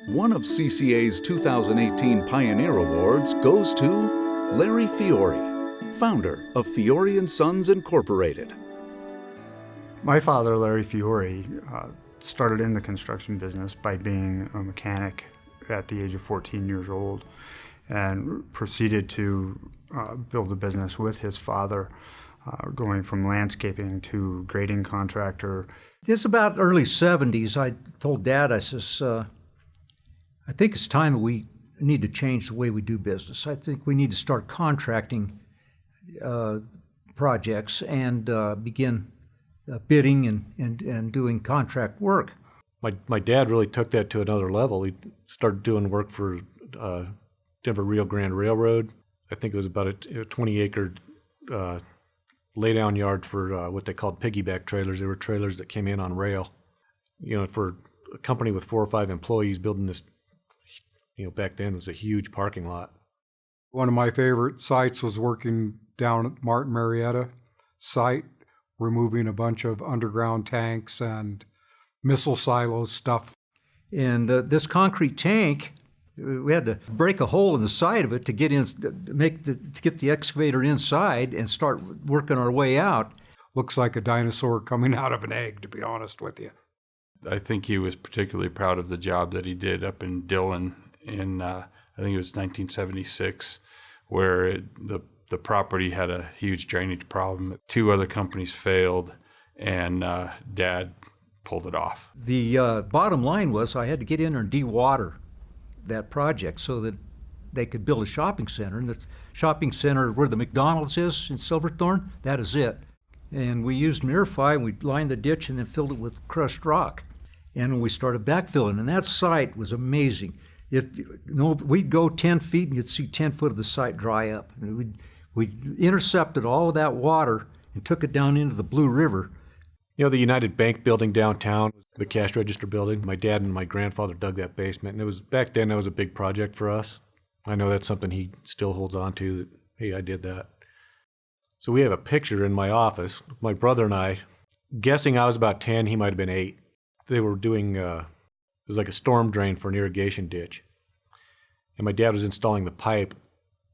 One of CCA's 2018 Pioneer Awards goes to Larry Fiore, founder of Fiore & Sons Incorporated. My father, Larry Fiore, started in the construction business by being a mechanic at the age of 14 years old and proceeded to build a business with his father, going from landscaping to grading contractor. It's about early 70s. I told Dad, I says, I think it's time that we need to change the way we do business. I think we need to start contracting projects and begin bidding and doing contract work. My dad really took that to another level. He started doing work for Denver Rio Grande Railroad. I think it was about a 20-acre laydown yard for what they called piggyback trailers. They were trailers that came in on rail. You know, for a company with 4 or 5 employees building this, back then it was a huge parking lot. One of my favorite sites was working down at Martin Marietta site, removing a bunch of underground tanks and missile silos stuff. And this concrete tank, we had to break a hole in the side of it to get in, to get the excavator inside and start working our way out. Looks like a dinosaur coming out of an egg, to be honest with you. I think he was particularly proud of the job that he did up in Dillon in, I think it was 1976, where the property had a huge drainage problem. 2 other companies failed, and Dad pulled it off. The bottom line was I had to get in there and de-water that project so that they could build a shopping center. And the shopping center where the McDonald's is in Silverthorne, that is it. And we used Mirify, and we lined the ditch and then filled it with crushed rock. And we started backfilling, and that site was amazing. We'd go 10 feet and you'd see 10 foot of the site dry up. And we intercepted all of that water and took it down into the Blue River. The United Bank building downtown, the cash register building. My dad and my grandfather dug that basement, and it was back then that was a big project for us. I know that's something he still holds on to, that, hey, I did that. So we have a picture in my office, my brother and I, guessing I was about 10, he might have been 8. They were doing, it was like a storm drain for an irrigation ditch. And my dad was installing the pipe,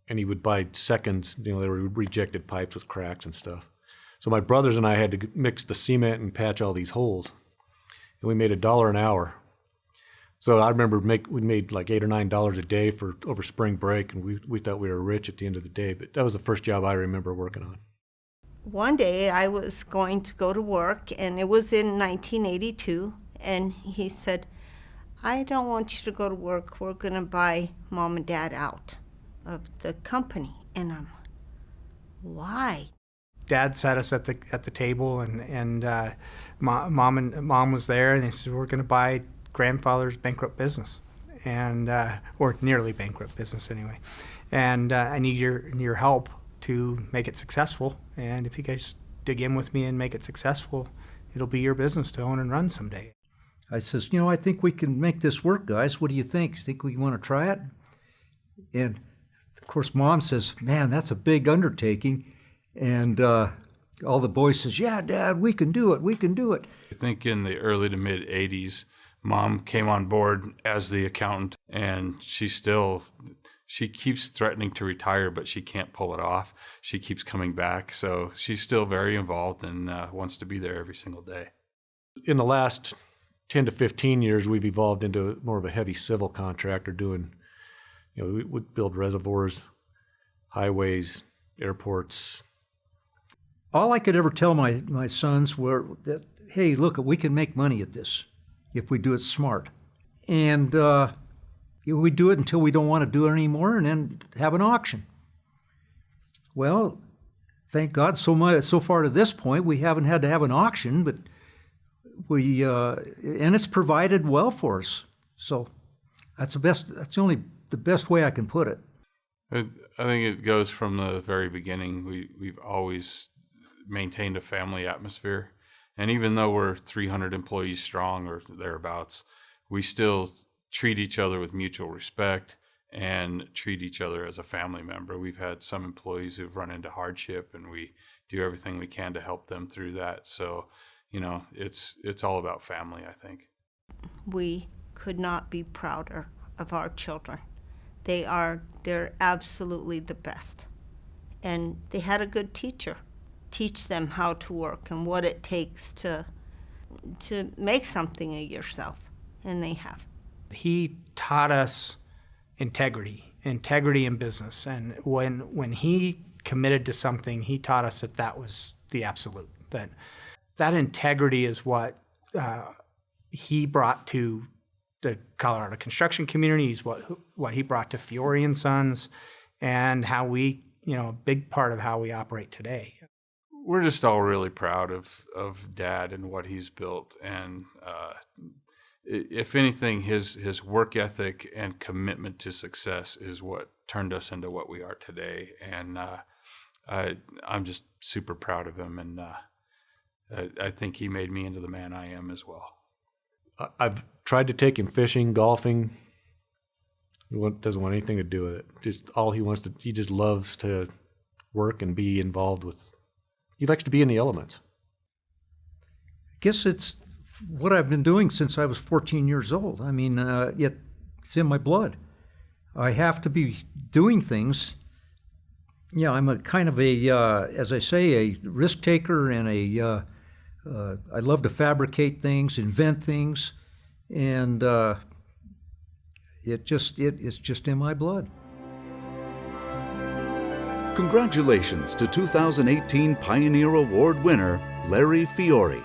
and he would buy seconds, they were rejected pipes with cracks and stuff. So my brothers and I had to mix the cement and patch all these holes. And we made $1 an hour. So I remember we made like $8 or $9 a day over spring break, and we thought we were rich at the end of the day. But that was the first job I remember working on. One day I was going to go to work, and it was in 1982, and he said, I don't want you to go to work. We're going to buy Mom and Dad out of the company. And I'm, why? Dad sat us at the table, and mom was there, and they said, we're going to buy grandfather's bankrupt business, and or nearly bankrupt business anyway, and I need your help to make it successful. And if you guys dig in with me and make it successful, it'll be your business to own and run someday. I says, I think we can make this work, guys. What do you think? Think we want to try it? And of course, Mom says, man, that's a big undertaking. And all the boys says, yeah, Dad, we can do it. We can do it. I think in the early to mid 80s, Mom came on board as the accountant, and she keeps threatening to retire, but she can't pull it off. She keeps coming back. So she's still very involved and wants to be there every single day. In the last 10 to 15 years, we've evolved into more of a heavy civil contractor doing, we would build reservoirs, highways, airports. All I could ever tell my sons were that, hey, look, we can make money at this if we do it smart. And we do it until we don't want to do it anymore, and then have an auction. Well, thank God, so far to this point, we haven't had to have an auction, but and it's provided well for us. So that's the best way I can put it. I think it goes from the very beginning. We've always maintained a family atmosphere. And even though we're 300 employees strong or thereabouts, we still treat each other with mutual respect and treat each other as a family member. We've had some employees who've run into hardship, and we do everything we can to help them through that. So, it's all about family, I think. We could not be prouder of our children. They're absolutely the best. And they had a good teacher teach them how to work and what it takes to make something of yourself, and they have. He taught us integrity in business, and when he committed to something, he taught us that was the absolute. That integrity is what he brought to the Colorado construction community, is what he brought to Fiore and Sons, and how we, a big part of how we operate today. We're just all really proud of Dad and what he's built, and if anything, his work ethic and commitment to success is what turned us into what we are today. And I'm just super proud of him, and I think he made me into the man I am as well. I've tried to take him fishing, golfing. He doesn't want anything to do with it. Just all he just loves to work and be involved with. He likes to be in the elements. I guess it's what I've been doing since I was 14 years old. I mean, it's in my blood. I have to be doing things. Yeah, I'm a kind of as I say, a risk taker, and I love to fabricate things, invent things, and it's just in my blood. Congratulations to 2018 Pioneer Award winner Larry Fiore.